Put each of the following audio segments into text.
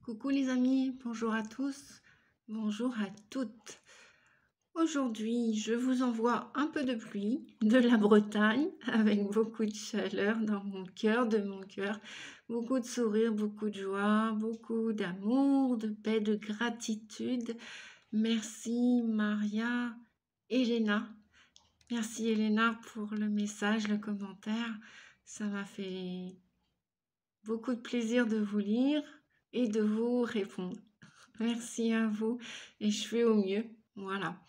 Coucou les amis, bonjour à tous, bonjour à toutes. Aujourd'hui, je vous envoie un peu de pluie de la Bretagne avec beaucoup de chaleur dans mon cœur, de mon cœur, beaucoup de sourires, beaucoup de joie, beaucoup d'amour, de paix, de gratitude. Merci Maria, Elena. Merci Elena pour le message, le commentaire. Ça m'a fait beaucoup de plaisir de vous lire et de vous répondre. Merci à vous et je fais au mieux. Voilà.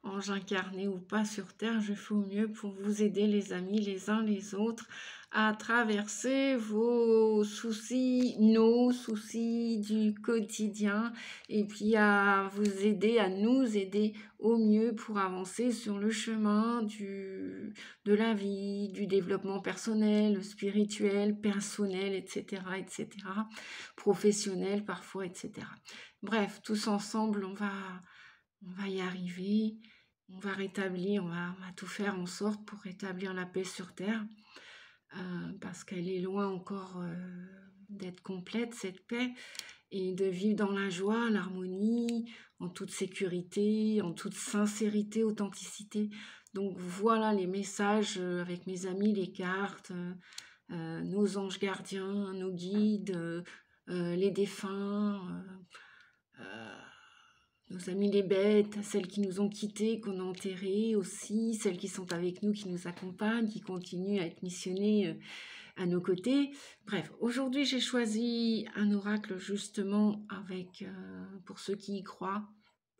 Ange incarné ou pas sur Terre, je fais au mieux pour vous aider les amis, les uns les autres, à traverser vos soucis, nos soucis du quotidien et puis à vous aider, à nous aider au mieux pour avancer sur le chemin de la vie, du développement personnel, spirituel, personnel, etc., professionnel parfois, etc. Bref, tous ensemble, on va y arriver, on va rétablir, on va tout faire en sorte pour rétablir la paix sur Terre, parce qu'elle est loin encore d'être complète, cette paix, et de vivre dans la joie, l'harmonie, en toute sécurité, en toute sincérité, authenticité. Donc voilà les messages avec mes amis, les cartes, nos anges gardiens, nos guides, les défunts, nos amis les bêtes, celles qui nous ont quittés, qu'on a enterrées aussi, celles qui sont avec nous, qui nous accompagnent, qui continuent à être missionnées à nos côtés. Bref, aujourd'hui j'ai choisi un oracle justement avec, pour ceux qui y croient,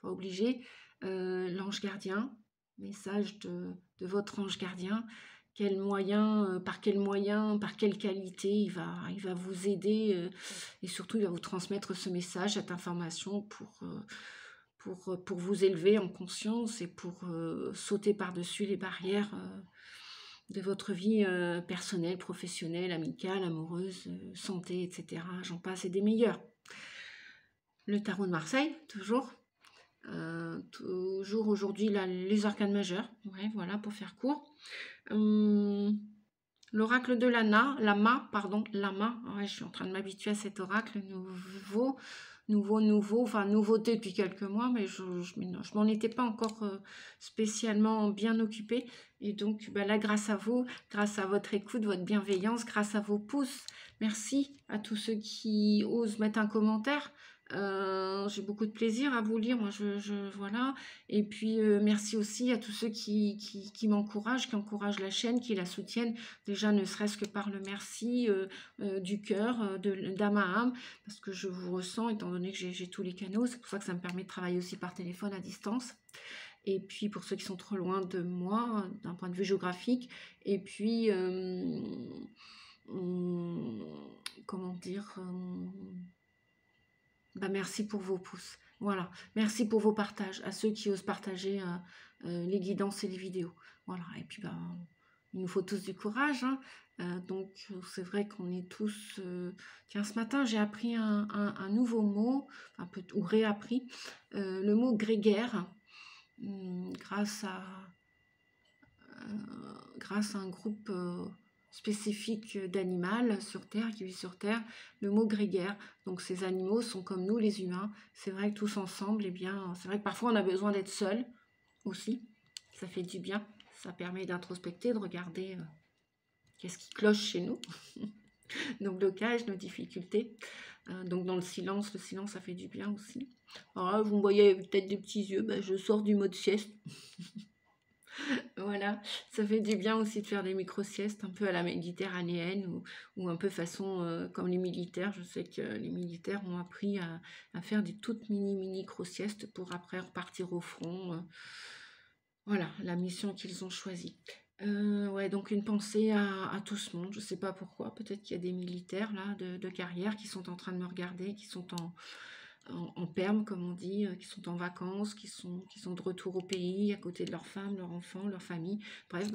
pas obligé, l'ange gardien, message de votre ange gardien. Quel moyen, par quelle qualité il va vous aider et surtout il va vous transmettre ce message, cette information pour vous élever en conscience et pour sauter par-dessus les barrières de votre vie personnelle, professionnelle, amicale, amoureuse, santé, etc. J'en passe et des meilleurs. Le tarot de Marseille, toujours. Toujours aujourd'hui les arcanes majeures, ouais, voilà pour faire court. L'oracle de Lama, ouais, je suis en train de m'habituer à cet oracle enfin nouveauté depuis quelques mois, mais je m'en étais pas encore spécialement bien occupée. Et donc là, grâce à vous, grâce à votre écoute, votre bienveillance, grâce à vos pouces, merci à tous ceux qui osent mettre un commentaire. J'ai beaucoup de plaisir à vous lire, moi voilà. Et puis merci aussi à tous ceux qui m'encouragent, qui encouragent la chaîne, qui la soutiennent, déjà ne serait-ce que par le merci du cœur, d'âme à âme, parce que je vous ressens, étant donné que j'ai tous les canaux, c'est pour ça que ça me permet de travailler aussi par téléphone à distance. Et puis pour ceux qui sont trop loin de moi, d'un point de vue géographique, et puis comment dire, merci pour vos pouces. Voilà, merci pour vos partages, à ceux qui osent partager les guidances et les vidéos. Voilà, et puis il nous faut tous du courage. Hein. Donc c'est vrai qu'on est tous... Tiens, ce matin j'ai appris un nouveau mot, ou réappris, le mot grégaire, grâce à un groupe spécifique d'animal sur Terre, qui vit sur Terre, le mot grégaire. Donc ces animaux sont comme nous les humains. C'est vrai que tous ensemble, eh bien, c'est vrai que parfois on a besoin d'être seul aussi. Ça fait du bien. Ça permet d'introspecter, de regarder qu'est-ce qui cloche chez nous. Nos blocages, nos difficultés. Donc dans le silence ça fait du bien aussi. Alors là, vous me voyez peut-être des petits yeux, je sors du mode sieste. Voilà, ça fait du bien aussi de faire des micro-siestes un peu à la méditerranéenne ou un peu façon comme les militaires. Je sais que les militaires ont appris à faire des toutes mini-micro-siestes pour après repartir au front. Voilà, la mission qu'ils ont choisie. Ouais, donc une pensée à tout ce monde. Je ne sais pas pourquoi. Peut-être qu'il y a des militaires là de carrière qui sont en train de me regarder, qui sont en perme, comme on dit, qui sont en vacances, qui sont de retour au pays, à côté de leurs femmes, leurs enfants, leur famille. Bref,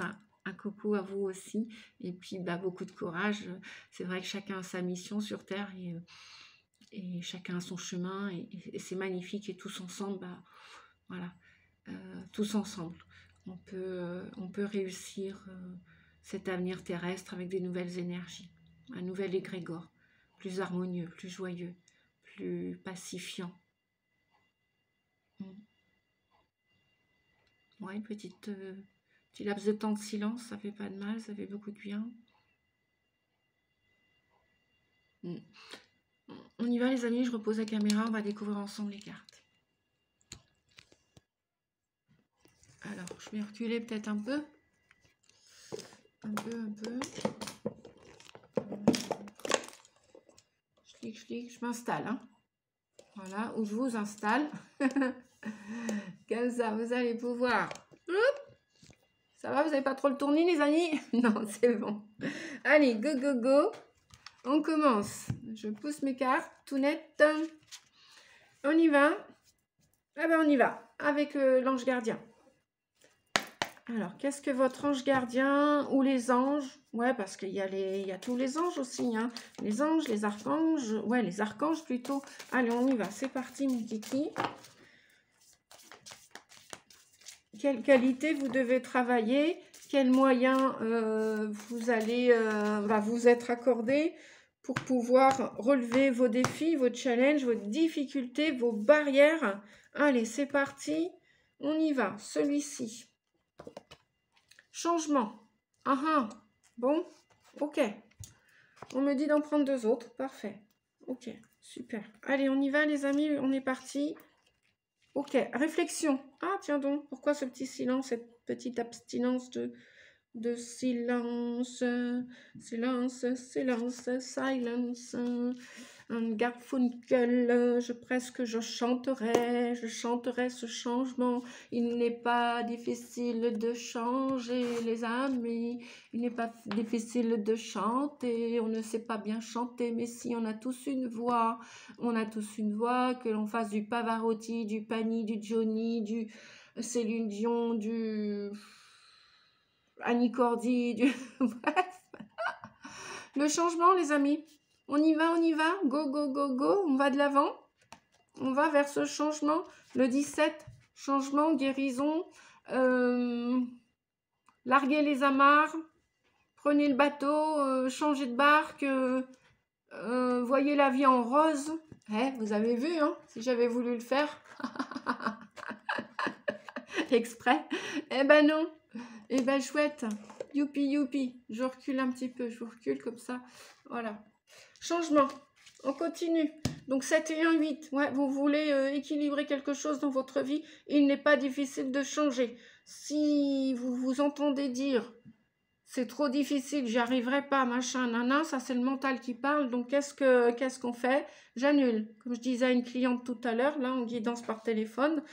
un coucou à vous aussi. Et puis, beaucoup de courage. C'est vrai que chacun a sa mission sur Terre et chacun a son chemin. Et c'est magnifique. Et tous ensemble, voilà, tous ensemble, on peut réussir cet avenir terrestre avec des nouvelles énergies, un nouvel égrégore, plus harmonieux, plus joyeux, plus pacifiant. Ouais, petit laps de temps de silence, ça fait pas de mal, ça fait beaucoup de bien. On y va les amis, je repose la caméra, on va découvrir ensemble les cartes. Alors, je vais reculer peut-être un peu. Un peu. Je m'installe. Hein. Voilà, ou je vous installe. Comme ça, vous allez pouvoir... Ça va, vous n'avez pas trop le tournis, les amis? Non, c'est bon. Allez, go, go, go. On commence. Je pousse mes cartes, tout net. On y va. Ah ben, on y va, avec l'ange gardien. Alors, qu'est-ce que votre ange gardien ou les anges? Ouais, parce qu'il y a tous les anges aussi. Hein. Les anges, les archanges. Ouais, les archanges plutôt. Allez, on y va. C'est parti, mon kiki. Quelle qualité vous devez travailler? Quels moyens vous allez vous être accordé pour pouvoir relever vos défis, vos challenges, vos difficultés, vos barrières? Allez, c'est parti. On y va. Celui-ci. Changement. Bon, ok. On me dit d'en prendre 2 autres. Parfait. Ok, super. Allez, on y va les amis, on est parti. Ok, réflexion. Ah, tiens donc, pourquoi ce petit silence, cette petite abstinence de silence, silence, silence. Un Garfunkel, je chanterai ce changement. Il n'est pas difficile de changer, les amis. Il n'est pas difficile de chanter. On ne sait pas bien chanter, mais si on a tous une voix, que l'on fasse du Pavarotti, du Pani, du Johnny, du Céline Dion, du Annie Cordy, bref. Le changement, les amis. On y va, go, go, go, go, on va de l'avant, on va vers ce changement, le 17, changement, guérison, larguez les amarres, prenez le bateau, changez de barque, voyez la vie en rose, vous avez vu, hein, si j'avais voulu le faire, exprès, eh ben non, eh ben chouette, youpi, youpi, je recule un petit peu, je recule comme ça, voilà. Changement, on continue. Donc 7 et 1, 8. Ouais, vous voulez équilibrer quelque chose dans votre vie, il n'est pas difficile de changer. Si vous vous entendez dire c'est trop difficile, j'y arriverai pas, machin, nana, ça c'est le mental qui parle. Donc qu'est-ce qu'on fait? J'annule. Comme je disais à une cliente tout à l'heure, là en guidance par téléphone,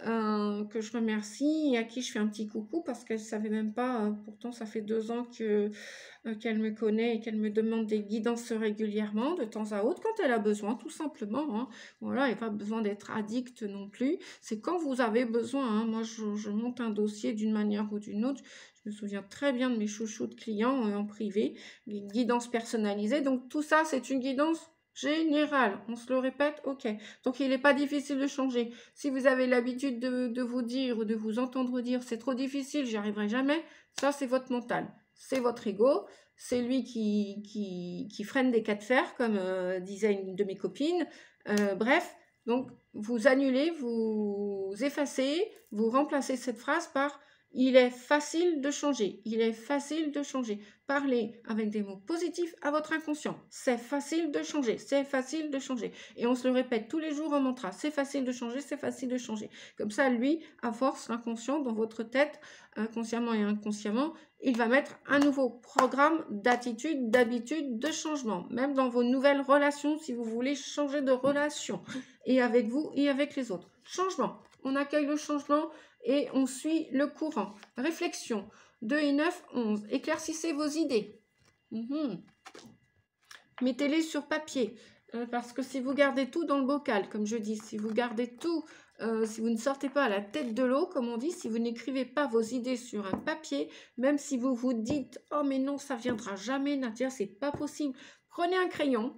que je remercie et à qui je fais un petit coucou parce qu'elle ne savait même pas, pourtant ça fait 2 ans qu'elle me connaît et qu'elle me demande des guidances régulièrement, de temps à autre, quand elle a besoin, tout simplement. Hein. Voilà, il n'y a pas besoin d'être addict non plus. C'est quand vous avez besoin. Hein. Moi, je monte un dossier d'une manière ou d'une autre. Je me souviens très bien de mes chouchous de clients en privé, les guidances personnalisées. Donc, tout ça, c'est une guidance générale. On se le répète, ok. Donc, il n'est pas difficile de changer. Si vous avez l'habitude de vous dire ou de vous entendre dire c'est trop difficile, j'y arriverai jamais, ça, c'est votre mental. C'est votre ego, c'est lui qui freine des cas de fer, comme disait une de mes copines. Bref, donc vous annulez, vous effacez, vous remplacez cette phrase par « il est facile de changer ». Il est facile de changer. Parlez avec des mots positifs à votre inconscient. C'est facile de changer, c'est facile de changer. Et on se le répète tous les jours en mantra. C'est facile de changer, c'est facile de changer. Comme ça, lui, à force, l'inconscient, dans votre tête, consciemment et inconsciemment, il va mettre un nouveau programme d'attitude, d'habitude, de changement. Même dans vos nouvelles relations, si vous voulez changer de relation, et avec vous et avec les autres. Changement. On accueille le changement et on suit le courant. Réflexion. 2 et 9, 11. Éclaircissez vos idées. Mettez-les sur papier. Parce que si vous gardez tout dans le bocal, comme je dis, si vous gardez tout, si vous ne sortez pas à la tête de l'eau, comme on dit, si vous n'écrivez pas vos idées sur un papier, même si vous vous dites « Oh mais non, ça viendra jamais, Nadia, c'est pas possible », prenez un crayon.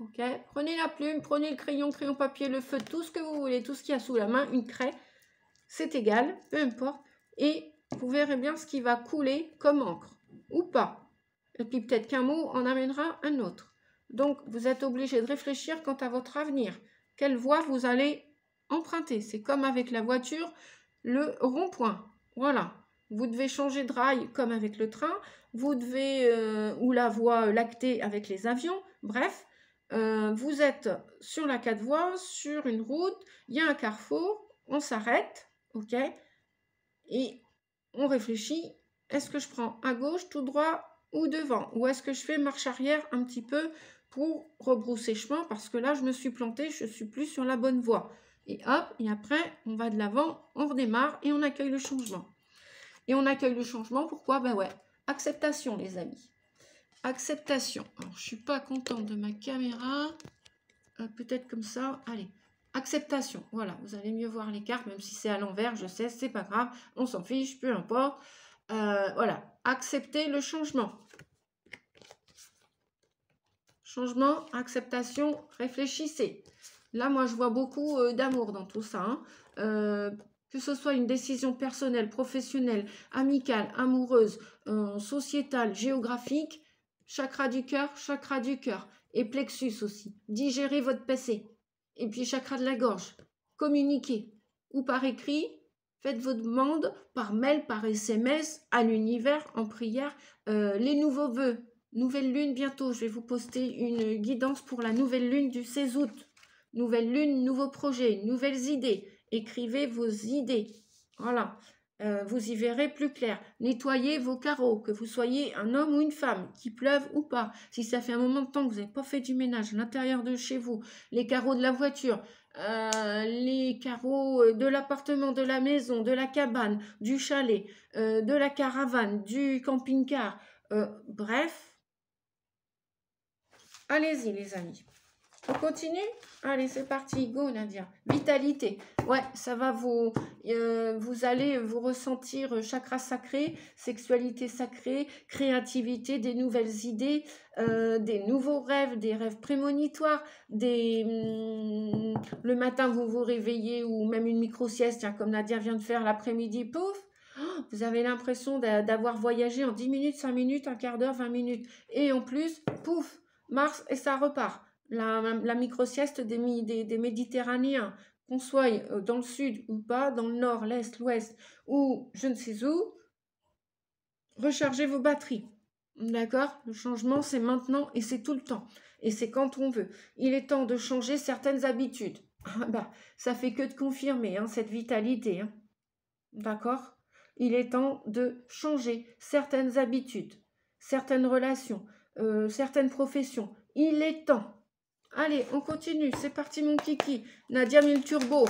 Ok, prenez la plume, prenez le crayon, crayon papier, le feu, tout ce que vous voulez, tout ce qu'il y a sous la main, une craie, c'est égal, peu importe, et vous verrez bien ce qui va couler comme encre, ou pas. Et puis peut-être qu'un mot en amènera un autre. Donc, vous êtes obligé de réfléchir quant à votre avenir. Quelle voie vous allez emprunter? C'est comme avec la voiture, le rond-point. Voilà. Vous devez changer de rail comme avec le train. Vous devez, ou la voie lactée avec les avions. Bref, vous êtes sur la 4 voies, sur une route, il y a un carrefour, on s'arrête, ok? Et on réfléchit, est-ce que je prends à gauche, tout droit ou devant? Ou est-ce que je fais marche arrière un petit peu pour rebrousser chemin? Parce que là, je me suis plantée, je ne suis plus sur la bonne voie. Et hop, et après, on va de l'avant, on redémarre et on accueille le changement. Et on accueille le changement, pourquoi? Ben ouais, acceptation les amis. Acceptation. Alors, je ne suis pas contente de ma caméra. Peut-être comme ça, allez. Acceptation, voilà, vous allez mieux voir les cartes, même si c'est à l'envers, je sais, c'est pas grave, on s'en fiche, peu importe. Voilà, accepter le changement. Changement, acceptation, réfléchissez. Là, moi, je vois beaucoup d'amour dans tout ça. Hein. Que ce soit une décision personnelle, professionnelle, amicale, amoureuse, sociétale, géographique, chakra du cœur, et plexus aussi. Digérez votre PC. Et puis chakra de la gorge. Communiquez. Ou par écrit, faites vos demandes par mail, par SMS, à l'univers, en prière. Les nouveaux vœux. Nouvelle lune bientôt. Je vais vous poster une guidance pour la nouvelle lune du 16 août. Nouvelle lune, nouveaux projets, nouvelles idées. Écrivez vos idées. Voilà. Vous y verrez plus clair. Nettoyez vos carreaux, que vous soyez un homme ou une femme, qu'il pleuve ou pas. Si ça fait un moment de temps que vous n'avez pas fait du ménage à l'intérieur de chez vous, les carreaux de la voiture, les carreaux de l'appartement, de la maison, de la cabane, du chalet, de la caravane, du camping-car, bref. Allez-y les amis. On continue? Allez, c'est parti. Go, Nadia. Vitalité. Ouais, ça va vous... vous allez vous ressentir chakra sacré, sexualité sacrée, créativité, des nouvelles idées, des nouveaux rêves, des rêves prémonitoires, le matin, vous vous réveillez ou même une micro-sieste, comme Nadia vient de faire l'après-midi, pouf, vous avez l'impression d'avoir voyagé en 10 minutes, 5 minutes, un quart d'heure, 20 minutes. Et en plus, pouf, Mars et ça repart. La micro-sieste des Méditerranéens, qu'on soit dans le sud ou pas, dans le nord, l'est, l'ouest ou je ne sais où, rechargez vos batteries. D'accord? Le changement, c'est maintenant et c'est tout le temps. Et c'est quand on veut. Il est temps de changer certaines habitudes. Ça fait que de confirmer cette vitalité. Hein. D'accord? Il est temps de changer certaines habitudes, certaines relations, certaines professions. Il est temps. Allez, on continue. C'est parti, mon kiki. Nadia met le turbo.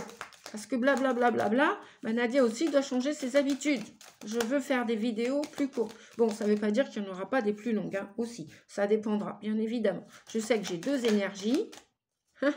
Parce que blablabla, Nadia aussi doit changer ses habitudes. Je veux faire des vidéos plus courtes. Bon, ça ne veut pas dire qu'il n'y en aura pas des plus longues aussi. Ça dépendra, bien évidemment. Je sais que j'ai 2 énergies. Nous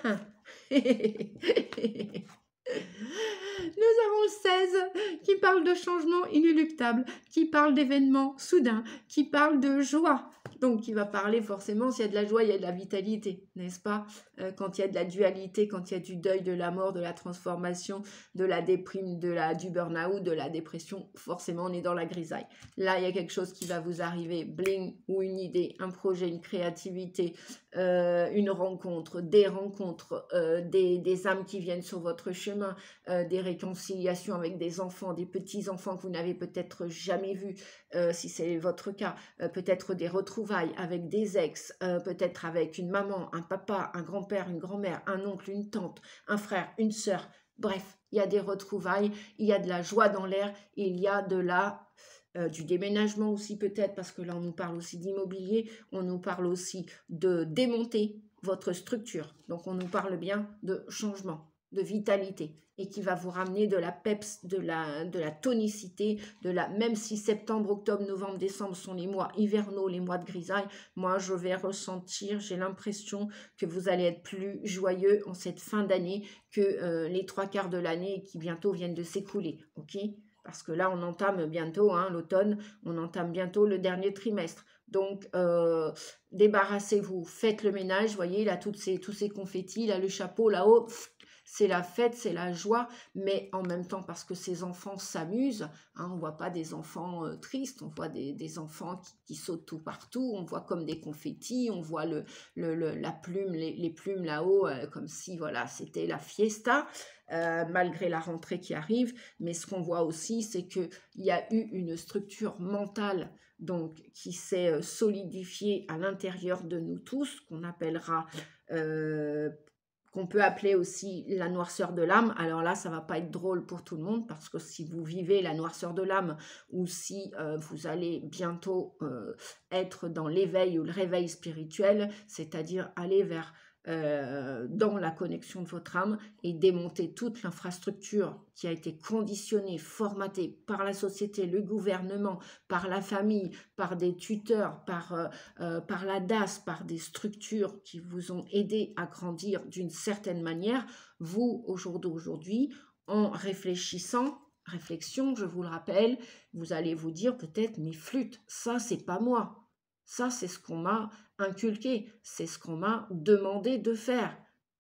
avons le 16 qui parle de changement inéluctable, qui parle d'événements soudains, qui parle de joie. Donc, qui va parler forcément, s'il y a de la joie, il y a de la vitalité, n'est-ce pas? Quand il y a de la dualité, quand il y a du deuil, de la mort, de la transformation, de la déprime, du burn-out, de la dépression, forcément, on est dans la grisaille. Là, il y a quelque chose qui va vous arriver, bling, ou une idée, un projet, une créativité, une rencontre, des âmes qui viennent sur votre chemin, des réconciliations avec des enfants, des petits-enfants que vous n'avez peut-être jamais vus, si c'est votre cas, peut-être des retrouvailles avec des ex, peut-être avec une maman, un papa, un grand-père, une grand-mère, un oncle, une tante, un frère, une sœur. Bref, il y a des retrouvailles, il y a de la joie dans l'air, il y a du déménagement aussi peut-être, parce que là on nous parle aussi d'immobilier, on nous parle aussi de démonter votre structure. Donc on nous parle bien de changement, de vitalité, et qui va vous ramener de la peps, de la tonicité, même si septembre, octobre, novembre, décembre sont les mois hivernaux, les mois de grisaille, moi je vais ressentir, j'ai l'impression que vous allez être plus joyeux en cette fin d'année que les 3/4 de l'année qui bientôt viennent de s'écouler, ok? Parce que là on entame bientôt, l'automne, on entame bientôt le dernier trimestre. Donc, débarrassez-vous, faites le ménage, voyez, là, tous ces confettis, là, le chapeau, là-haut, c'est la fête, c'est la joie, mais en même temps parce que ces enfants s'amusent, hein, on ne voit pas des enfants tristes, on voit des enfants qui sautent tout partout, on voit comme des confettis, on voit la plume, les plumes là-haut, comme si voilà, c'était la fiesta, malgré la rentrée qui arrive. Mais ce qu'on voit aussi, c'est qu'il y a eu une structure mentale donc, qui s'est solidifiée à l'intérieur de nous tous, qu'on appellera, qu'on peut appeler aussi la noirceur de l'âme. Alors là, ça va pas être drôle pour tout le monde, parce que si vous vivez la noirceur de l'âme, ou si vous allez bientôt être dans l'éveil ou le réveil spirituel, c'est-à-dire aller vers dans la connexion de votre âme et démonter toute l'infrastructure qui a été conditionnée, formatée par la société, le gouvernement, par la famille, par des tuteurs, par la DAS, par des structures qui vous ont aidé à grandir d'une certaine manière. Vous, au jour d'aujourd'hui, en réfléchissant, réflexion, je vous le rappelle, vous allez vous dire peut-être, mais flûte, ça c'est pas moi. Ça, c'est ce qu'on m'a inculqué, c'est ce qu'on m'a demandé de faire,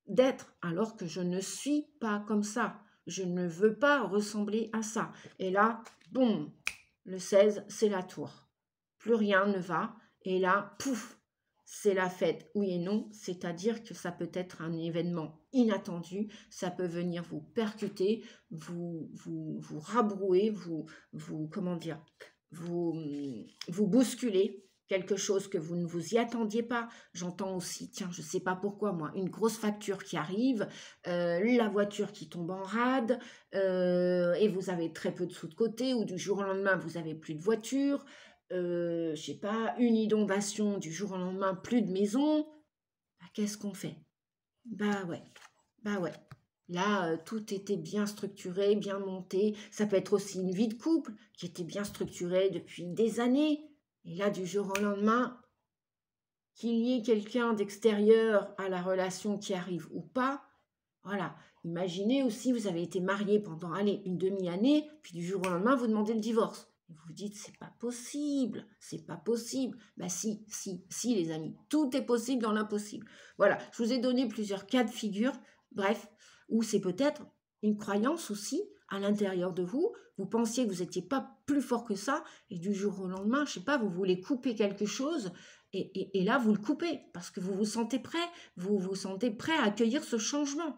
d'être, alors que je ne suis pas comme ça. Je ne veux pas ressembler à ça. Et là, boum, le 16, c'est la tour. Plus rien ne va. Et là, pouf, c'est la fête. Oui et non, c'est-à-dire que ça peut être un événement inattendu, ça peut venir vous percuter, vous rabrouer, comment dire, vous bousculer, quelque chose que vous ne vous y attendiez pas. J'entends aussi, tiens, je ne sais pas pourquoi moi, une grosse facture qui arrive, la voiture qui tombe en rade, et vous avez très peu de sous de côté, ou du jour au lendemain, vous n'avez plus de voiture, je ne sais pas, une inondation, du jour au lendemain, plus de maison. Bah, qu'est-ce qu'on fait? Bah ouais. Là, tout était bien structuré, bien monté. Ça peut être aussi une vie de couple qui était bien structurée depuis des années. Et là, du jour au lendemain, qu'il y ait quelqu'un d'extérieur à la relation qui arrive ou pas, voilà. Imaginez aussi, vous avez été marié pendant, allez, une demi-année, puis du jour au lendemain, vous demandez le divorce. Et vous vous dites, c'est pas possible, c'est pas possible. Bah si, les amis, tout est possible dans l'impossible. Voilà, je vous ai donné plusieurs cas de figure, bref, où c'est peut-être une croyance aussi à l'intérieur de vous. Vous pensiez que vous n'étiez pas plus fort que ça, et du jour au lendemain, je sais pas, vous voulez couper quelque chose, et là, vous le coupez, parce que vous vous sentez prêt, vous vous sentez prêt à accueillir ce changement.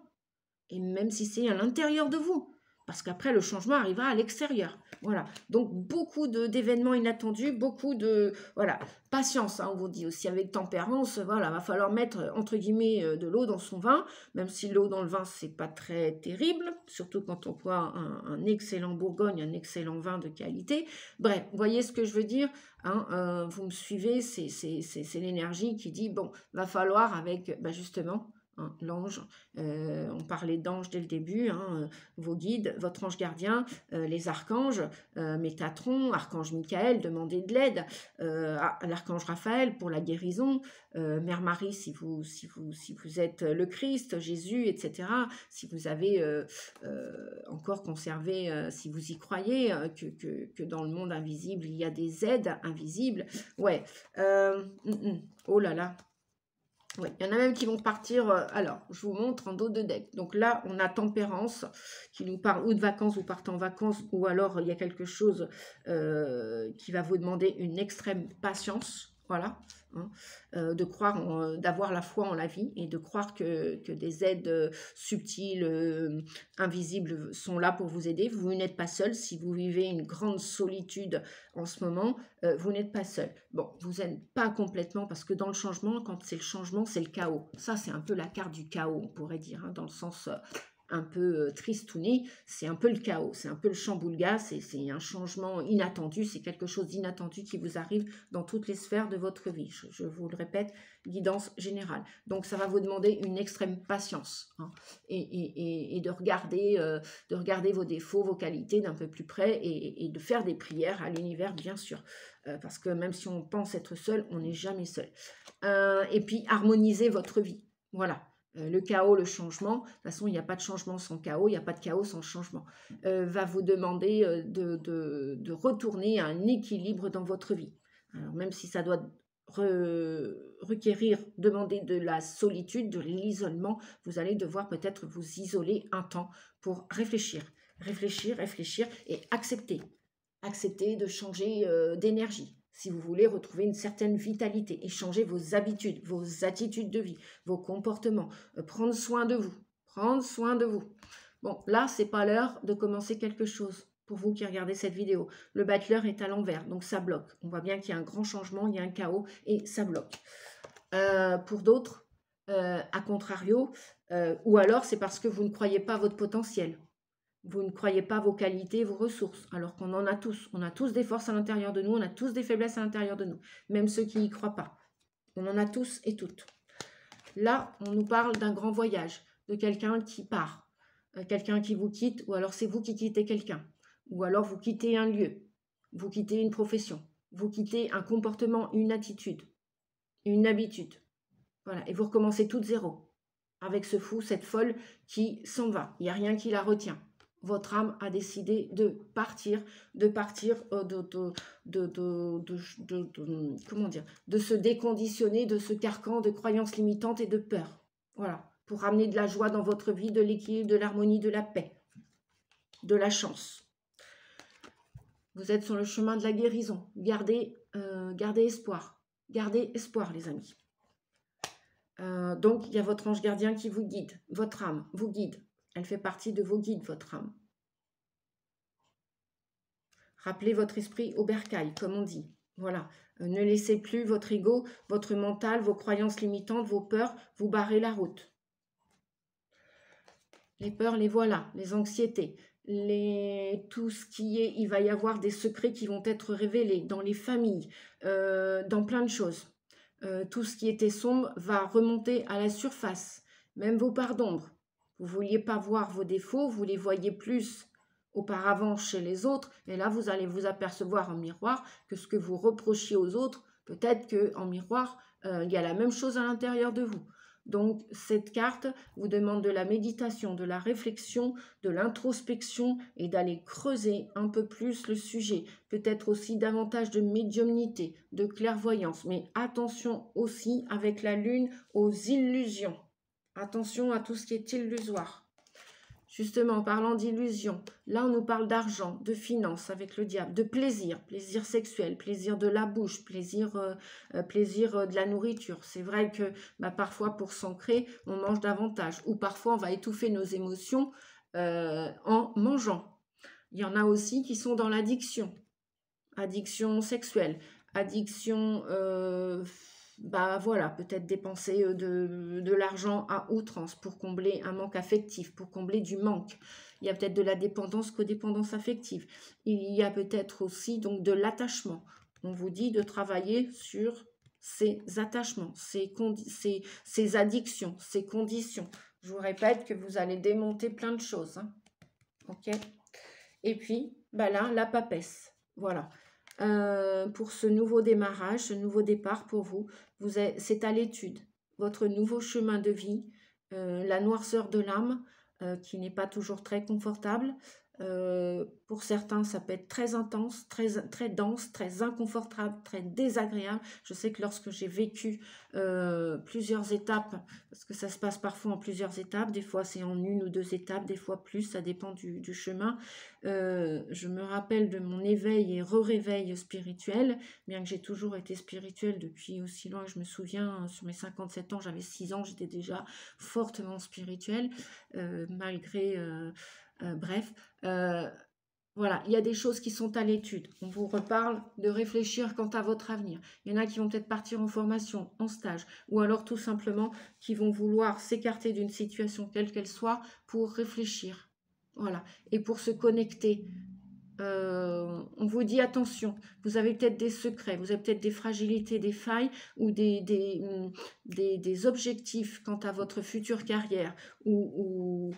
Et même si c'est à l'intérieur de vous, parce qu'après, le changement arrivera à l'extérieur. Voilà, donc beaucoup d'événements inattendus, beaucoup de... Voilà, patience, hein, on vous dit aussi, avec tempérance, voilà, va falloir mettre, entre guillemets, de l'eau dans son vin, même si l'eau dans le vin, c'est pas très terrible, surtout quand on boit un excellent Bourgogne, un excellent vin de qualité. Bref, vous voyez ce que je veux dire, hein, vous me suivez, c'est l'énergie qui dit, bon, va falloir avec, justement, hein, l'ange, on parlait d'ange dès le début, hein, vos guides, votre ange gardien, les archanges, Métatron, archange Michael, demandez de l'aide, à l'archange Raphaël pour la guérison, Mère Marie si vous êtes le Christ, Jésus, etc. Si vous avez encore conservé, si vous y croyez, que dans le monde invisible, il y a des aides invisibles. Ouais, oh là là. Oui, il y en a même qui vont partir. Alors, je vous montre en dos de deck. Donc là, on a Tempérance qui nous parle ou de vacances, vous partez en vacances, ou alors il y a quelque chose qui va vous demander une extrême patience. Voilà, hein, de croire, d'avoir la foi en la vie et de croire que des aides subtiles, invisibles sont là pour vous aider. Vous n'êtes pas seul. Si vous vivez une grande solitude en ce moment, vous n'êtes pas seul. Bon, vous n'êtes pas complètement, parce que dans le changement, quand c'est le changement, c'est le chaos. Ça, c'est un peu la carte du chaos, on pourrait dire, hein, dans le sens un peu tristouné, c'est un peu le chaos, c'est un peu le chamboulga, c'est un changement inattendu, c'est quelque chose d'inattendu qui vous arrive dans toutes les sphères de votre vie. Je vous le répète, guidance générale. Donc, ça va vous demander une extrême patience, hein, et de regarder vos défauts, vos qualités d'un peu plus près, et de faire des prières à l'univers, bien sûr. Parce que même si on pense être seul, on n'est jamais seul. Et puis, harmoniser votre vie. Voilà. Le chaos, le changement, de toute façon, il n'y a pas de changement sans chaos, il n'y a pas de chaos sans changement, va vous demander de retourner à un équilibre dans votre vie. Alors, même si ça doit requérir, demander de la solitude, de l'isolement. Vous allez devoir peut-être vous isoler un temps pour réfléchir, réfléchir et accepter. Accepter de changer d'énergie si vous voulez retrouver une certaine vitalité et changer vos habitudes, vos attitudes de vie, vos comportements, prendre soin de vous, prendre soin de vous. Bon, là, c'est pas l'heure de commencer quelque chose. Pour vous qui regardez cette vidéo, le battleur est à l'envers, donc ça bloque. On voit bien qu'il y a un grand changement, il y a un chaos et ça bloque. Pour d'autres, à contrario, ou alors c'est parce que vous ne croyez pas à votre potentiel. Vous ne croyez pas vos qualités, vos ressources, alors qu'on en a tous. On a tous des forces à l'intérieur de nous, on a tous des faiblesses à l'intérieur de nous, même ceux qui n'y croient pas. On en a tous et toutes. Là, on nous parle d'un grand voyage, de quelqu'un qui part, quelqu'un qui vous quitte, ou alors c'est vous qui quittez quelqu'un, ou alors vous quittez un lieu, vous quittez une profession, vous quittez un comportement, une attitude, une habitude. Voilà, et vous recommencez toute zéro, avec ce fou, cette folle qui s'en va. Il n'y a rien qui la retient. Votre âme a décidé de partir, comment dire, de se déconditionner de ce carcan de croyances limitantes et de peur. Voilà, pour ramener de la joie dans votre vie, de l'équilibre, de l'harmonie, de la paix, de la chance. Vous êtes sur le chemin de la guérison. Gardez espoir. Gardez espoir, les amis. Donc, il y a votre ange gardien qui vous guide. Votre âme vous guide. Elle fait partie de vos guides, votre âme. Rappelez votre esprit au bercail, comme on dit. Voilà. Ne laissez plus votre ego, votre mental, vos croyances limitantes, vos peurs vous barrer la route. Les peurs, les voilà. Les anxiétés. Tout ce qui est... Il va y avoir des secrets qui vont être révélés dans les familles, dans plein de choses. Tout ce qui était sombre va remonter à la surface. Même vos parts d'ombre. Vous ne vouliez pas voir vos défauts, vous les voyez plus auparavant chez les autres, et là vous allez vous apercevoir en miroir que ce que vous reprochiez aux autres, peut-être qu'en miroir, il y a la même chose à l'intérieur de vous. Donc cette carte vous demande de la méditation, de la réflexion, de l'introspection et d'aller creuser un peu plus le sujet. Peut-être aussi davantage de médiumnité, de clairvoyance, mais attention aussi avec la lune aux illusions. Attention à tout ce qui est illusoire. Justement, en parlant d'illusions, là on nous parle d'argent, de finances avec le diable, de plaisir, plaisir sexuel, plaisir de la bouche, plaisir de la nourriture. C'est vrai que parfois pour s'ancrer, on mange davantage ou parfois on va étouffer nos émotions en mangeant. Il y en a aussi qui sont dans l'addiction, addiction sexuelle, addiction... voilà, peut-être dépenser de l'argent à outrance pour combler un manque affectif, pour combler du manque. Il y a peut-être de la dépendance, codépendance affective. Il y a peut-être aussi donc de l'attachement. On vous dit de travailler sur ces attachements, ces addictions, ces conditions. Je vous répète que vous allez démonter plein de choses. Hein. Ok. Et puis, là, la papesse. Voilà. Pour ce nouveau démarrage, ce nouveau départ pour vous, c'est à l'étude. Votre nouveau chemin de vie, la noirceur de l'âme, qui n'est pas toujours très confortable. Pour certains, ça peut être très intense, très dense, très inconfortable, très désagréable. Je sais que lorsque j'ai vécu plusieurs étapes, parce que ça se passe parfois en plusieurs étapes, des fois c'est en 1 ou 2 étapes, des fois plus, ça dépend du chemin. Je me rappelle de mon éveil et réveil spirituel, bien que j'ai toujours été spirituelle depuis aussi loin que je me souviens. Sur mes 57 ans, j'avais 6 ans, j'étais déjà fortement spirituelle, malgré... bref, voilà, il y a des choses qui sont à l'étude. On vous reparle de réfléchir quant à votre avenir. Il y en a qui vont peut-être partir en formation, en stage, ou alors tout simplement qui vont vouloir s'écarter d'une situation quelle qu'elle soit pour réfléchir. Voilà, et pour se connecter. On vous dit attention, vous avez peut-être des secrets, vous avez peut-être des fragilités, des failles ou des objectifs quant à votre future carrière ou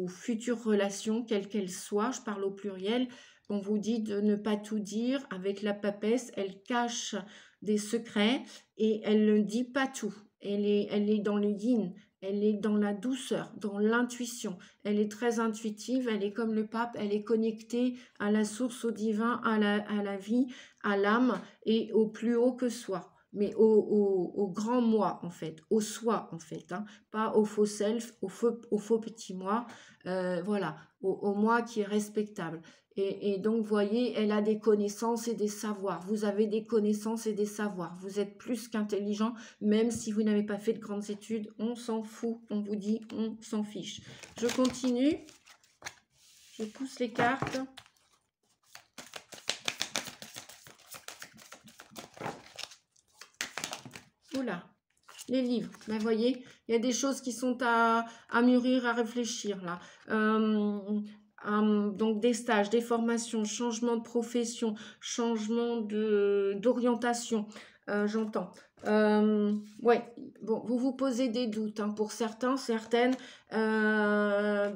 future relation, quelle qu'elle soit, je parle au pluriel. On vous dit de ne pas tout dire. Avec la papesse, elle cache des secrets et elle ne dit pas tout. Elle est dans le yin. Elle est dans la douceur, dans l'intuition. Elle est très intuitive, elle est comme le pape, elle est connectée à la source, au divin, à la vie, à l'âme et au plus haut que soi. mais au grand moi, en fait, au soi, en fait, hein, pas au faux self, au faux petit moi, voilà, au moi qui est respectable. Et donc, vous voyez, elle a des connaissances et des savoirs. Vous avez des connaissances et des savoirs. Vous êtes plus qu'intelligent, même si vous n'avez pas fait de grandes études. On s'en fout. On vous dit, on s'en fiche. Je continue. Je pousse les cartes. Oula, les livres. Ben, vous voyez, il y a des choses qui sont à mûrir, à réfléchir là. Donc des stages, des formations, changement de profession, changement d'orientation, j'entends. Ouais, bon, vous vous posez des doutes, hein, pour certains, certaines. Voilà,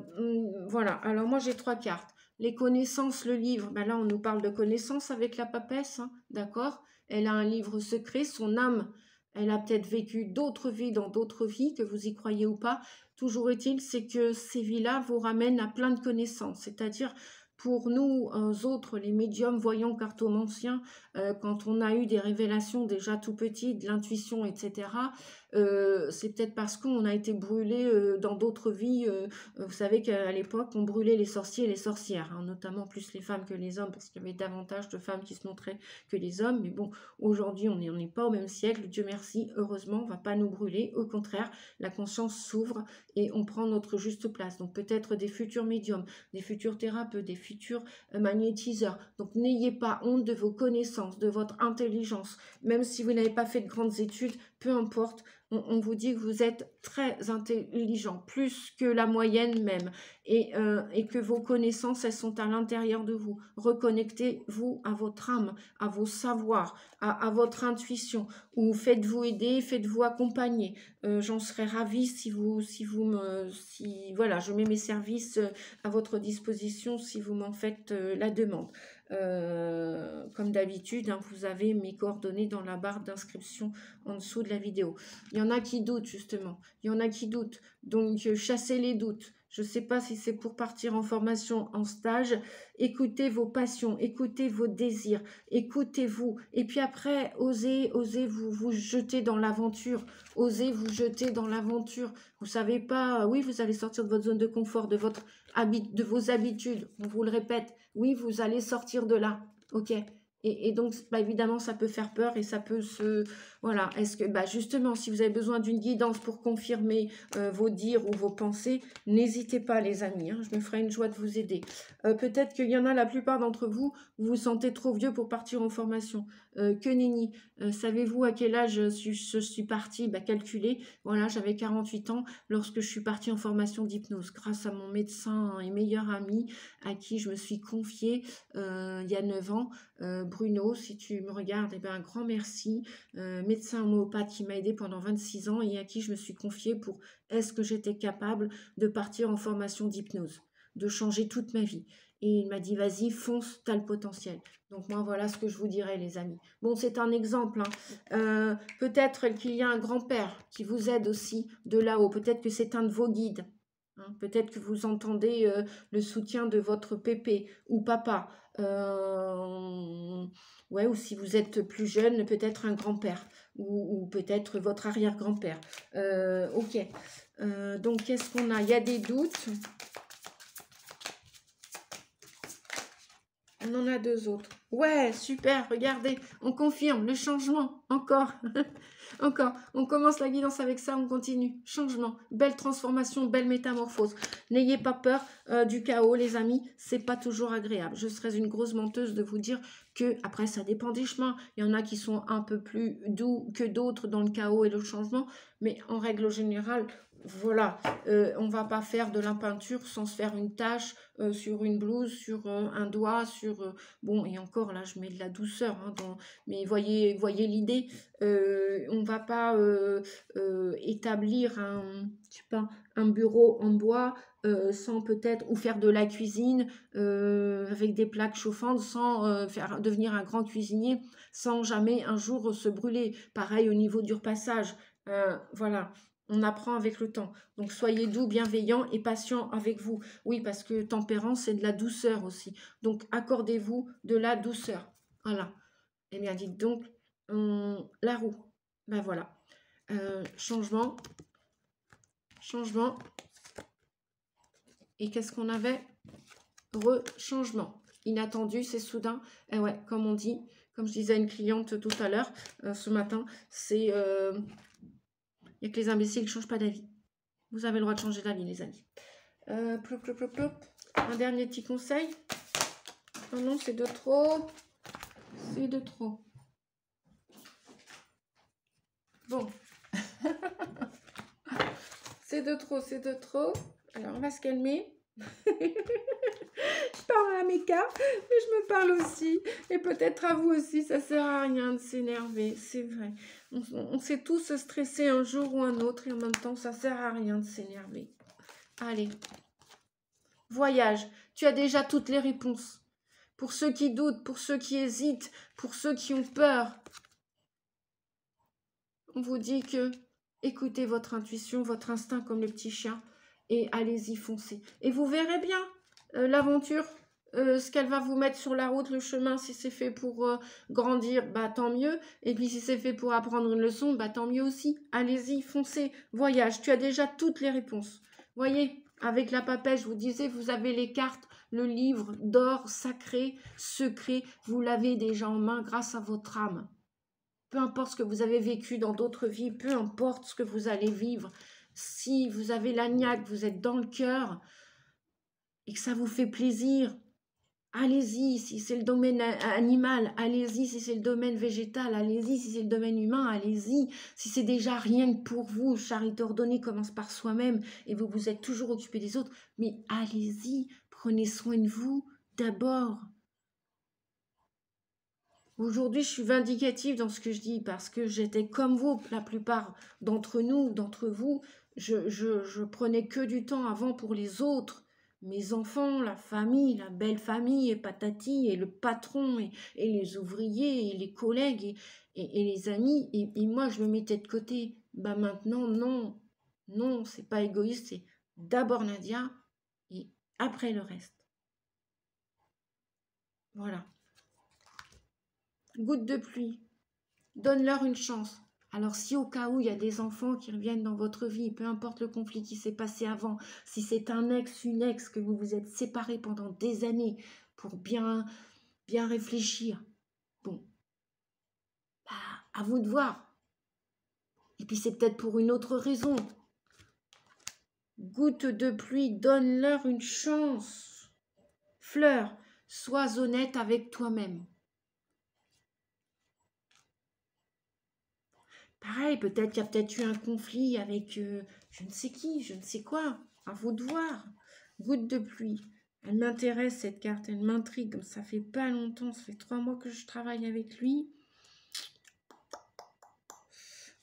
alors moi j'ai 3 cartes. Les connaissances, le livre, ben là on nous parle de connaissances avec la papesse, hein, d'accord? Elle a un livre secret, son âme, elle a peut-être vécu d'autres vies dans d'autres vies, que vous y croyez ou pas. Toujours est-il, c'est que ces vies-là vous ramènent à plein de connaissances. C'est-à-dire, pour nous autres, les médiums, voyants, cartomanciens, quand on a eu des révélations déjà tout petit, de l'intuition, etc., c'est peut-être parce qu'on a été brûlé dans d'autres vies. Vous savez qu'à l'époque, on brûlait les sorciers et les sorcières, hein, notamment plus les femmes que les hommes, parce qu'il y avait davantage de femmes qui se montraient que les hommes. Mais bon, aujourd'hui, on n'est pas au même siècle. Dieu merci, heureusement, on ne va pas nous brûler. Au contraire, la conscience s'ouvre et on prend notre juste place. Donc peut-être des futurs médiums, des futurs thérapeutes, des futurs magnétiseurs. Donc n'ayez pas honte de vos connaissances, de votre intelligence. Même si vous n'avez pas fait de grandes études, peu importe, on vous dit que vous êtes très intelligent, plus que la moyenne même, et que vos connaissances, elles sont à l'intérieur de vous. Reconnectez-vous à votre âme, à vos savoirs, à votre intuition, ou faites-vous aider, faites-vous accompagner. J'en serais ravie si voilà, je mets mes services à votre disposition si vous m'en faites la demande. Comme d'habitude, hein, vous avez mes coordonnées dans la barre d'inscription en dessous de la vidéo. Il y en a qui doutent, justement. Il y en a qui doutent. Donc, chassez les doutes. Je ne sais pas si c'est pour partir en formation, en stage. Écoutez vos passions, écoutez vos désirs, écoutez-vous. Et puis après, osez vous jeter dans l'aventure. Osez vous jeter dans l'aventure. Vous ne savez pas, oui, vous allez sortir de votre zone de confort, de vos habitudes. On vous le répète. Oui, vous allez sortir de là. Ok. Et donc, bah, évidemment, ça peut faire peur et ça peut se... Voilà, est-ce que, bah, justement, si vous avez besoin d'une guidance pour confirmer vos dires ou vos pensées, n'hésitez pas, les amis, hein, je me ferai une joie de vous aider. Peut-être qu'il y en a, la plupart d'entre vous, vous vous sentez trop vieux pour partir en formation. Que nenni. Savez-vous à quel âge je suis partie? Bah, calculez. Voilà, j'avais 48 ans lorsque je suis partie en formation d'hypnose, grâce à mon médecin et meilleur ami à qui je me suis confiée il y a 9 ans. Bruno, si tu me regardes, eh ben, un grand merci. Médecin homméopathe qui m'a aidé pendant 26 ans et à qui je me suis confiée pour est-ce que j'étais capable de partir en formation d'hypnose, de changer toute ma vie. Et il m'a dit, vas-y, fonce, t'as le potentiel. Donc moi, voilà ce que je vous dirais, les amis. Bon, c'est un exemple. Hein. Peut-être qu'il y a un grand-père qui vous aide aussi de là-haut. Peut-être que c'est un de vos guides. Hein. Peut-être que vous entendez le soutien de votre pépé ou papa. Ouais, ou si vous êtes plus jeune, peut-être un grand-père ou peut-être votre arrière-grand-père. Ok. Donc, qu'est-ce qu'on a? Il y a des doutes. On en a 2 autres. Ouais, super, regardez, on confirme le changement, encore. Encore, on commence la guidance avec ça, on continue. Changement, belle transformation, belle métamorphose. N'ayez pas peur du chaos, les amis, c'est pas toujours agréable. Je serais une grosse menteuse de vous dire que, après, ça dépend des chemins. Il y en a qui sont un peu plus doux que d'autres dans le chaos et le changement, mais en règle générale, voilà, on va pas faire de la peinture sans se faire une tache sur une blouse, sur un doigt, sur... bon, et encore, là, je mets de la douceur, hein, mais voyez l'idée. On va pas établir je sais pas, un bureau en bois sans peut-être, ou faire de la cuisine avec des plaques chauffantes sans devenir un grand cuisinier, sans jamais un jour se brûler. Pareil au niveau du repassage. Voilà. On apprend avec le temps. Donc, soyez doux, bienveillants et patients avec vous. Oui, parce que tempérance, c'est de la douceur aussi. Donc, accordez-vous de la douceur. Voilà. Eh bien, dites donc, la roue. Ben voilà. Changement. Changement. Et qu'est-ce qu'on avait? Rechangement. Inattendu, c'est soudain. Et ouais, comme on dit, comme je disais à une cliente tout à l'heure, ce matin, c'est... Il n'y a que les imbéciles qui ne changent pas d'avis. Vous avez le droit de changer d'avis, les amis. Plop, plop, plop, plop. Un dernier petit conseil. Oh non, c'est de trop. C'est de trop. Bon. C'est de trop, c'est de trop. Alors, on va se calmer. Je parle à mes cas, mais je me parle aussi. Et peut-être à vous aussi, ça sert à rien de s'énerver. C'est vrai. On sait tous se stresser un jour ou un autre. Et en même temps, ça sert à rien de s'énerver. Allez. Voyage. Tu as déjà toutes les réponses. Pour ceux qui doutent, pour ceux qui hésitent, pour ceux qui ont peur. On vous dit que écoutez votre intuition, votre instinct comme le petit chien et allez-y, foncez. Et vous verrez bien l'aventure, ce qu'elle va vous mettre sur la route, le chemin. Si c'est fait pour grandir, bah tant mieux. Et puis si c'est fait pour apprendre une leçon, bah tant mieux aussi. Allez-y, foncez, voyage. Tu as déjà toutes les réponses. Voyez, avec la papelle, je vous disais, vous avez les cartes, le livre d'or sacré, secret. Vous l'avez déjà en main grâce à votre âme. Peu importe ce que vous avez vécu dans d'autres vies, peu importe ce que vous allez vivre, si vous avez la niaque, vous êtes dans le cœur et que ça vous fait plaisir, allez-y. Si c'est le domaine animal, allez-y. Si c'est le domaine végétal, allez-y. Si c'est le domaine humain, allez-y. Si c'est déjà rien que pour vous, charité ordonnée commence par soi-même et vous vous êtes toujours occupé des autres, mais allez-y, prenez soin de vous d'abord. Aujourd'hui, je suis vindicative dans ce que je dis parce que j'étais comme vous, la plupart d'entre nous, d'entre vous. Je prenais que du temps avant pour les autres, mes enfants, la famille, la belle famille, et patati, et le patron, et les ouvriers, et les collègues, et les amis. Et moi, je me mettais de côté. Bah maintenant, non, non, c'est pas égoïste, c'est d'abord Nadia et après le reste. Voilà. Goutte de pluie. Donne-leur une chance. Alors si au cas où il y a des enfants qui reviennent dans votre vie, peu importe le conflit qui s'est passé avant, si c'est un ex, une ex, que vous vous êtes séparés pendant des années pour bien réfléchir, bon, bah, à vous de voir. Et puis c'est peut-être pour une autre raison. Goutte de pluie, donne-leur une chance. Fleur, sois honnête avec toi-même. Pareil, peut-être qu'il y a peut-être eu un conflit avec je ne sais qui, je ne sais quoi. À vous de voir. Goutte de pluie. Elle m'intéresse cette carte, elle m'intrigue. Ça fait pas longtemps, ça fait 3 mois que je travaille avec lui.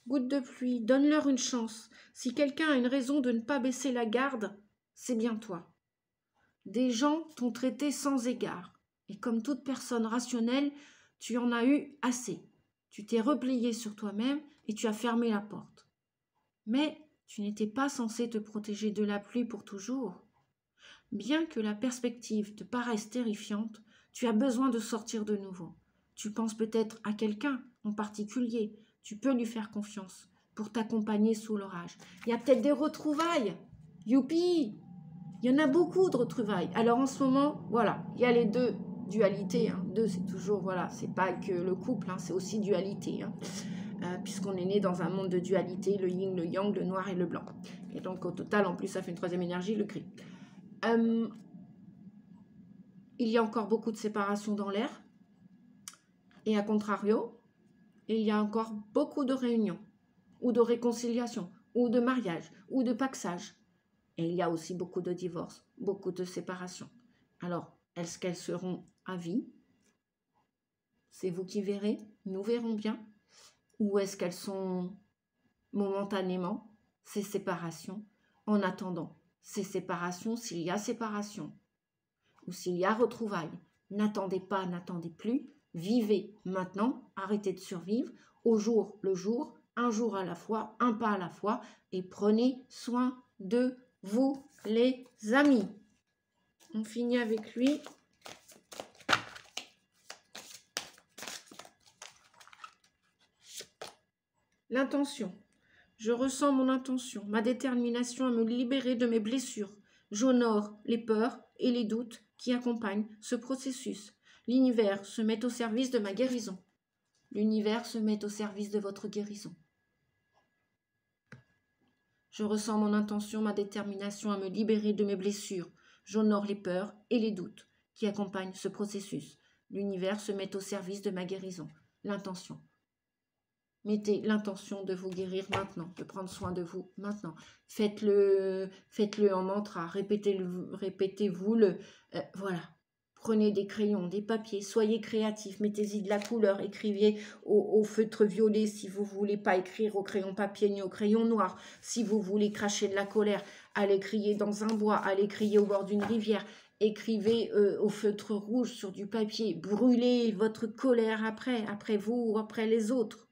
Goutte de pluie, donne-leur une chance. Si quelqu'un a une raison de ne pas baisser la garde, c'est bien toi. Des gens t'ont traité sans égard. Et comme toute personne rationnelle, tu en as eu assez. Tu t'es replié sur toi-même et tu as fermé la porte. Mais tu n'étais pas censé te protéger de la pluie pour toujours. Bien que la perspective te paraisse terrifiante, tu as besoin de sortir de nouveau. Tu penses peut-être à quelqu'un en particulier. Tu peux lui faire confiance pour t'accompagner sous l'orage. Il y a peut-être des retrouvailles. Youpi! Il y en a beaucoup de retrouvailles. Alors en ce moment, voilà, il y a les deux dualités. Deux, c'est toujours, voilà, c'est pas que le couple, c'est aussi dualité. Puisqu'on est né dans un monde de dualité, le yin, le yang, le noir et le blanc. Et donc au total, en plus, ça fait une troisième énergie, le gris. Il y a encore beaucoup de séparation dans l'air. Et à contrario, il y a encore beaucoup de réunions, ou de réconciliation, ou de mariage, ou de paxage. Et il y a aussi beaucoup de divorces, beaucoup de séparations. Alors, est-ce qu'elles seront à vie? C'est vous qui verrez, nous verrons bien. Ou est-ce qu'elles sont momentanément, ces séparations, en attendant ces séparations, s'il y a séparation, ou s'il y a retrouvailles? N'attendez pas, n'attendez plus, vivez maintenant, arrêtez de survivre, au jour le jour, un jour à la fois, un pas à la fois, et prenez soin de vous, les amis. On finit avec lui. L'intention. Je ressens mon intention, ma détermination à me libérer de mes blessures. J'honore les peurs et les doutes qui accompagnent ce processus. L'univers se met au service de ma guérison. L'univers se met au service de votre guérison. Je ressens mon intention, ma détermination à me libérer de mes blessures. J'honore les peurs et les doutes qui accompagnent ce processus. L'univers se met au service de ma guérison. L'intention. Mettez l'intention de vous guérir maintenant, de prendre soin de vous maintenant. Faites-le en mantra, répétez-vous-le. Voilà. Prenez des crayons, des papiers, soyez créatifs, mettez-y de la couleur, écrivez au feutre violet si vous ne voulez pas écrire au crayon papier ni au crayon noir. Si vous voulez cracher de la colère, allez crier dans un bois, allez crier au bord d'une rivière. Écrivez au feutre rouge sur du papier, brûlez votre colère après vous ou après les autres.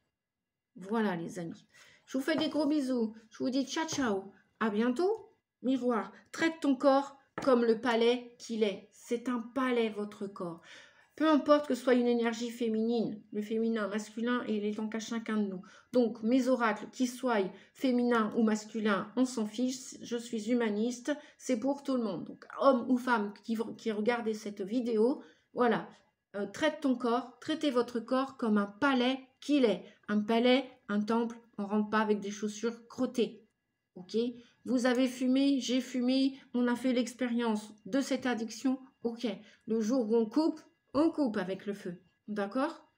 Voilà les amis. Je vous fais des gros bisous. Je vous dis ciao ciao. À bientôt. Miroir, traite ton corps comme le palais qu'il est. C'est un palais votre corps. Peu importe que ce soit une énergie féminine, le féminin, masculin, et il est en qu'à chacun de nous. Donc mes oracles, qu'ils soient féminins ou masculins, on s'en fiche. Je suis humaniste. C'est pour tout le monde. Donc hommes ou femmes qui regardez cette vidéo, voilà. Traite ton corps, traitez votre corps comme un palais qu'il est. Un palais, un temple, on ne rentre pas avec des chaussures crottées. Ok? Vous avez fumé, j'ai fumé, on a fait l'expérience de cette addiction. Ok, le jour où on coupe avec le feu. D'accord?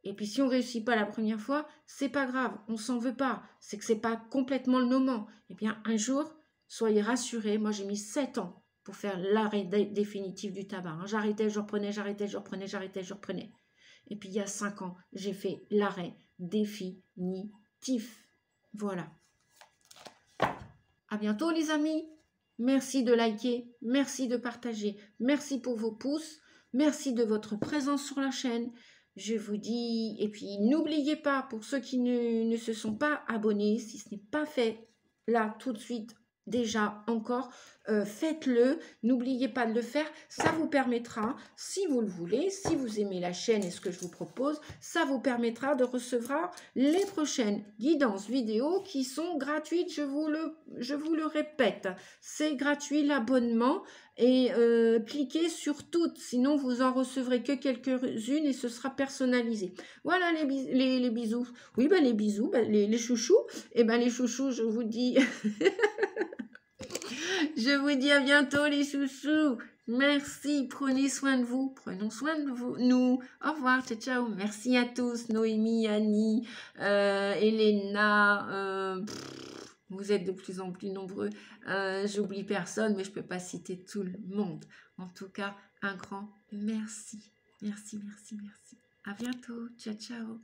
Et puis si on ne réussit pas la première fois, c'est pas grave, on s'en veut pas. C'est que c'est pas complètement le moment. Eh bien, un jour, soyez rassurés, moi j'ai mis 7 ans pour faire l'arrêt définitif du tabac. J'arrêtais, je reprenais, j'arrêtais, je reprenais, j'arrêtais, je reprenais. Et puis il y a 5 ans, j'ai fait l'arrêt définitif. Voilà. À bientôt les amis. Merci de liker, merci de partager, merci pour vos pouces, merci de votre présence sur la chaîne. Je vous dis, et puis n'oubliez pas, pour ceux qui ne se sont pas abonnés, si ce n'est pas fait là tout de suite, déjà encore, faites-le, n'oubliez pas de le faire, ça vous permettra, si vous le voulez, si vous aimez la chaîne et ce que je vous propose, ça vous permettra de recevoir les prochaines guidances vidéo qui sont gratuites, je vous le répète, c'est gratuit l'abonnement et cliquez sur toutes, sinon vous en recevrez que quelques-unes et ce sera personnalisé. Voilà les bisous, oui ben les bisous, ben, les chouchous, et ben les chouchous je vous dis... Je vous dis à bientôt les chouchous. Merci, prenez soin de vous. Prenons soin de vous. Nous. Au revoir, ciao, ciao. Merci à tous. Noémie, Annie, Elena. Vous êtes de plus en plus nombreux. J'oublie personne, mais je ne peux pas citer tout le monde. En tout cas, un grand merci. Merci, merci, merci. À bientôt. Ciao, ciao.